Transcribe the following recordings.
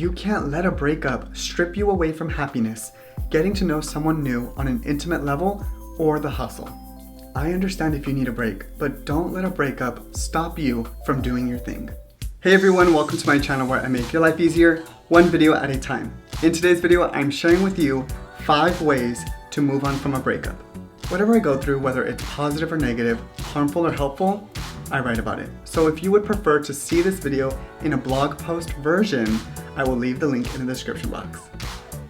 You can't let a breakup strip you away from happiness, getting to know someone new on an intimate level, or the hustle. I understand if you need a break, but don't let a breakup stop you from doing your thing. Hey everyone, welcome to my channel where I make your life easier, one video at a time. In today's video, I'm sharing with you 5 ways to move on from a breakup. Whatever I go through, whether it's positive or negative, harmful or helpful, I write about it. So if you would prefer to see this video in a blog post version, I will leave the link in the description box.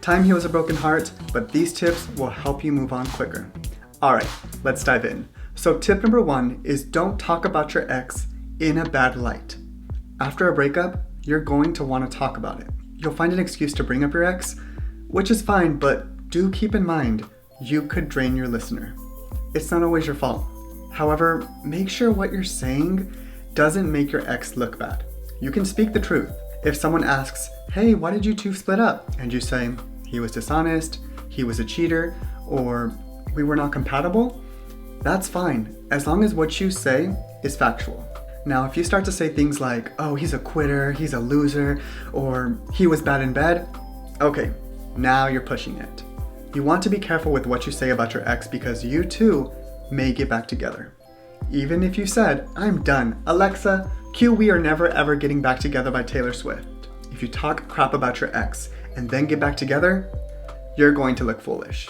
Time heals a broken heart, but these tips will help you move on quicker. All right, let's dive in. So tip number 1 is don't talk about your ex in a bad light. After a breakup, you're going to want to talk about it. You'll find an excuse to bring up your ex, which is fine, but do keep in mind, you could drain your listener. It's not always your fault. However, make sure what you're saying doesn't make your ex look bad. You can speak the truth. If someone asks, hey, why did you two split up? And you say, he was dishonest, he was a cheater, or we were not compatible, that's fine, as long as what you say is factual. Now, if you start to say things like, oh, he's a quitter, he's a loser, or he was bad in bed, okay, now you're pushing it. You want to be careful with what you say about your ex because you too may get back together. Even if you said, I'm done, Alexa, cue We Are Never Ever Getting Back Together by Taylor Swift. If you talk crap about your ex and then get back together, you're going to look foolish.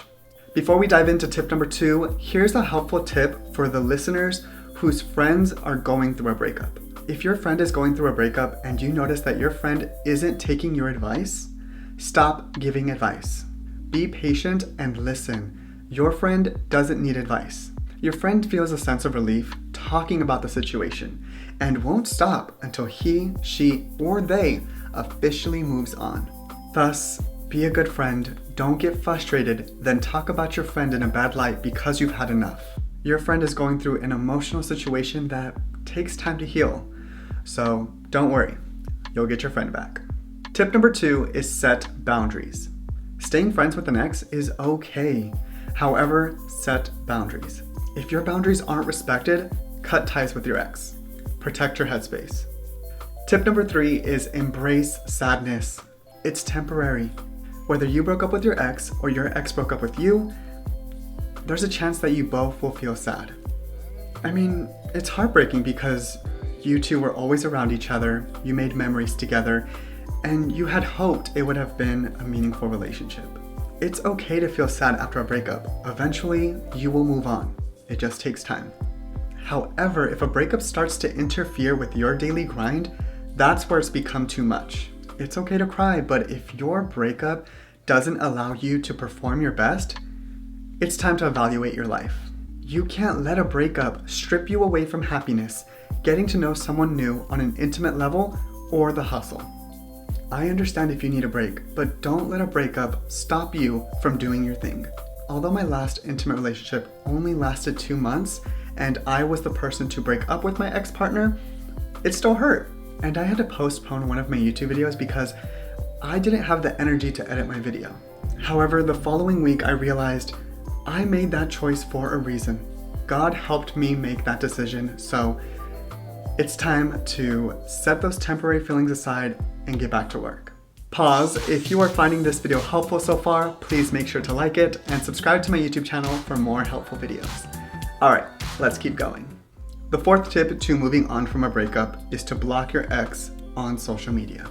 Before we dive into tip number 2, here's a helpful tip for the listeners whose friends are going through a breakup. If your friend is going through a breakup and you notice that your friend isn't taking your advice, stop giving advice. Be patient and listen. Your friend doesn't need advice. Your friend feels a sense of relief talking about the situation and won't stop until he, she, or they officially moves on. Thus, be a good friend, don't get frustrated, then talk about your friend in a bad light because you've had enough. Your friend is going through an emotional situation that takes time to heal. So don't worry, you'll get your friend back. Tip number 2 is set boundaries. Staying friends with an ex is okay. However, set boundaries. If your boundaries aren't respected, cut ties with your ex. Protect your headspace. Tip number 3 is embrace sadness. It's temporary. Whether you broke up with your ex or your ex broke up with you, there's a chance that you both will feel sad. I mean, it's heartbreaking because you two were always around each other, you made memories together, and you had hoped it would have been a meaningful relationship. It's okay to feel sad after a breakup. Eventually, you will move on. It just takes time. However, if a breakup starts to interfere with your daily grind, that's where it's become too much. It's okay to cry, but if your breakup doesn't allow you to perform your best, it's time to evaluate your life. You can't let a breakup strip you away from happiness, getting to know someone new on an intimate level, or the hustle. I understand if you need a break, but don't let a breakup stop you from doing your thing. Although my last intimate relationship only lasted 2 months, and I was the person to break up with my ex-partner, it still hurt. And I had to postpone one of my YouTube videos because I didn't have the energy to edit my video. However, the following week I realized I made that choice for a reason. God helped me make that decision, so it's time to set those temporary feelings aside and get back to work. Pause. If you are finding this video helpful so far, please make sure to like it and subscribe to my YouTube channel for more helpful videos. All right, let's keep going. The 4th tip to moving on from a breakup is to block your ex on social media.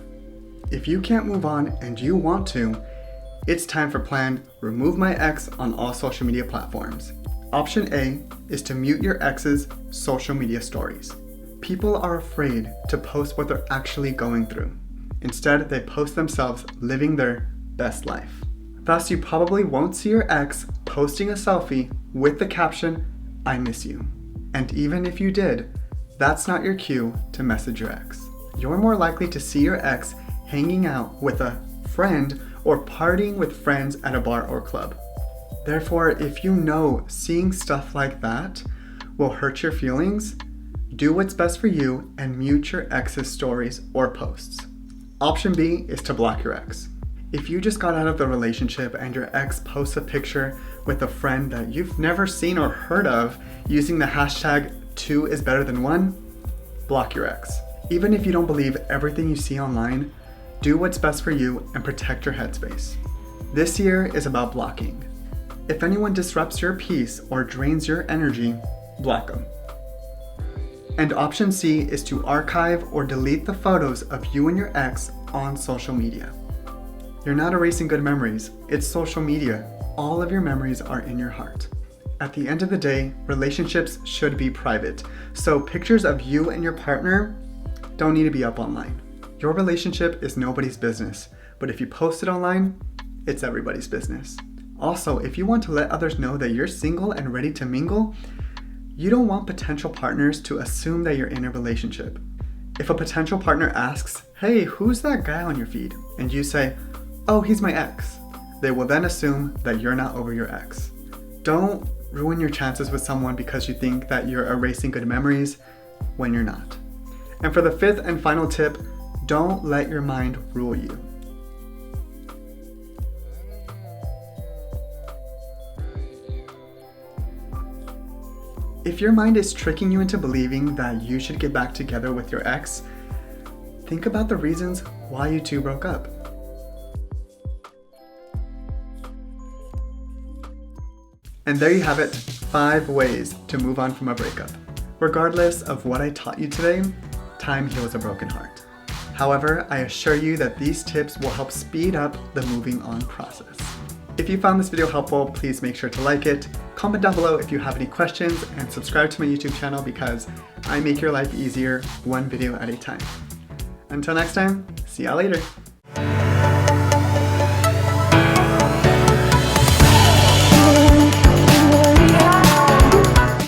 If you can't move on and you want to, it's time for plan remove my ex on all social media platforms. Option A is to mute your ex's social media stories. People are afraid to post what they're actually going through. Instead, they post themselves living their best life. Thus, you probably won't see your ex posting a selfie with the caption, I miss you. And even if you did, that's not your cue to message your ex. You're more likely to see your ex hanging out with a friend or partying with friends at a bar or club. Therefore, if you know seeing stuff like that will hurt your feelings, do what's best for you and mute your ex's stories or posts. Option B is to block your ex. If you just got out of the relationship and your ex posts a picture with a friend that you've never seen or heard of using the hashtag 2 is better than 1, block your ex. Even if you don't believe everything you see online, Do what's best for you and protect your headspace. This year is about blocking. If anyone disrupts your peace or drains your energy, block them. And option C is to archive or delete the photos of you and your ex on social media. You're not erasing good memories, it's social media. All of your memories are in your heart. At the end of the day, relationships should be private, so pictures of you and your partner don't need to be up online. Your relationship is nobody's business, but if you post it online, it's everybody's business. Also, if you want to let others know that you're single and ready to mingle, you don't want potential partners to assume that you're in a relationship. If a potential partner asks, "Hey, who's that guy on your feed?" and you say, "Oh, he's my ex," they will then assume that you're not over your ex. Don't ruin your chances with someone because you think that you're erasing good memories when you're not. And for the fifth and final tip, don't let your mind rule you. If your mind is tricking you into believing that you should get back together with your ex, think about the reasons why you two broke up. And there you have it, 5 ways to move on from a breakup. Regardless of what I taught you today, time heals a broken heart. However, I assure you that these tips will help speed up the moving on process. If you found this video helpful, please make sure to like it, comment down below if you have any questions, and subscribe to my YouTube channel because I make your life easier one video at a time. Until next time, see y'all later.